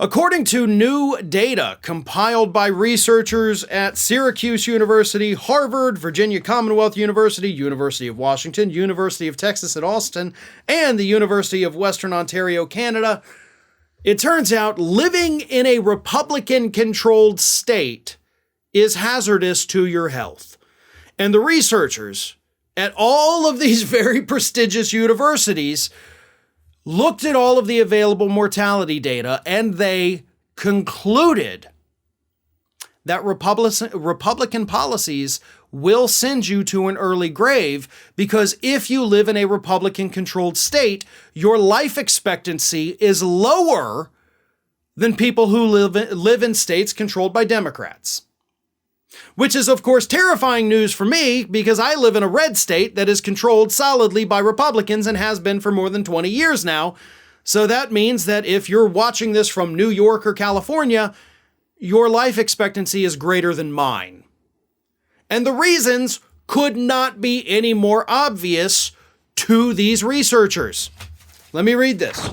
According to new data compiled by researchers at Syracuse University, Harvard, Virginia Commonwealth University, University of Washington, University of Texas at Austin, and the University of Western Ontario, Canada, it turns out living in a Republican-controlled state is hazardous to your health. And the researchers at all of these very prestigious universities looked at all of the available mortality data, and they concluded that Republican policies will send you to an early grave, because if you live in a Republican-controlled state, your life expectancy is lower than people who live in states controlled by Democrats. Which is, of course, terrifying news for me, because I live in a red state that is controlled solidly by Republicans and has been for more than 20 years now. So that means that if you're watching this from New York or California, your life expectancy is greater than mine. And the reasons could not be any more obvious to these researchers. Let me read this.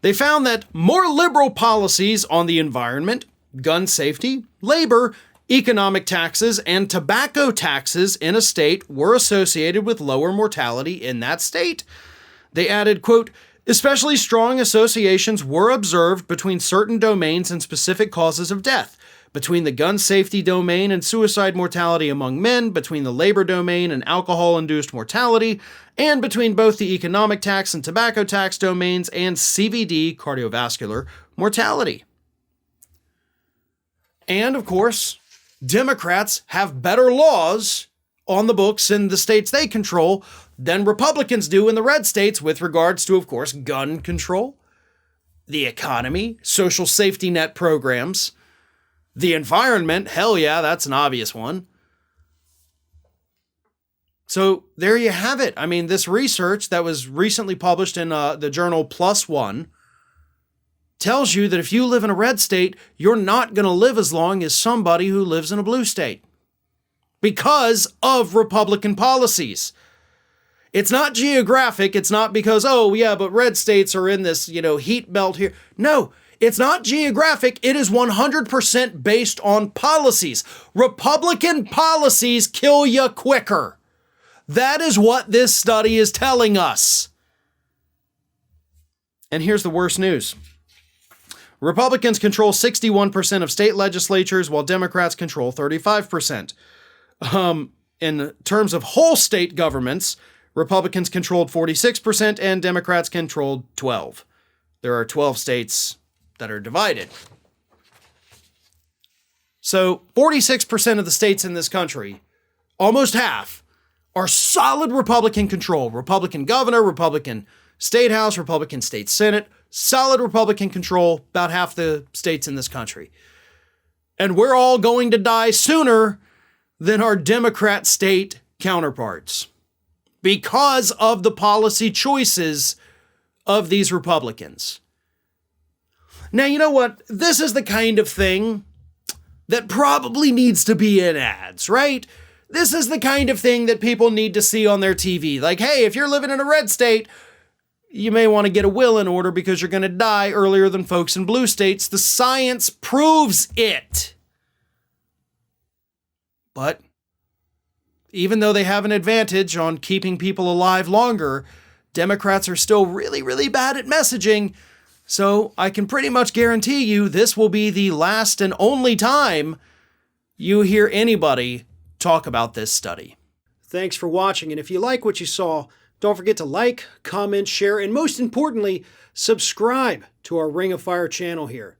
They found that more liberal policies on the environment, gun safety, labor, economic taxes, and tobacco taxes in a state were associated with lower mortality in that state. They added, quote, especially strong associations were observed between certain domains and specific causes of death, between the gun safety domain and suicide mortality among men, between the labor domain and alcohol-induced mortality, and between both the economic tax and tobacco tax domains and CVD, cardiovascular, mortality. And, of course, Democrats have better laws on the books in the states they control than Republicans do in the red states with regards to, of course, gun control, the economy, social safety net programs, the environment. Hell yeah, that's an obvious one. So there you have it. I mean, this research that was recently published in the journal PLOS ONE tells you that if you live in a red state, you're not going to live as long as somebody who lives in a blue state because of Republican policies. It's not geographic. It's not because, oh, yeah, but red states are in this, heat belt here. No, it's not geographic. It is 100% based on policies. Republican policies kill you quicker. That is what this study is telling us. And here's the worst news. Republicans control 61% of state legislatures, while Democrats control 35%. In terms of whole state governments, Republicans controlled 46% and Democrats controlled 12%. There are 12 states that are divided. So 46% of the states in this country, almost half, are solid Republican control. Republican governor, Republican state house, Republican state senate, solid Republican control, about half the states in this country. And we're all going to die sooner than our Democrat state counterparts because of the policy choices of these Republicans. Now, you know what? This is the kind of thing that probably needs to be in ads, right? This is the kind of thing that people need to see on their TV. Like, hey, if you're living in a red state, you may want to get a will in order because you're going to die earlier than folks in blue states. The science proves it. But even though they have an advantage on keeping people alive longer, Democrats are still really, really bad at messaging. So I can pretty much guarantee you this will be the last and only time you hear anybody talk about this study. Thanks for watching. And if you like what you saw, don't forget to like, comment, share, and most importantly, subscribe to our Ring of Fire channel here.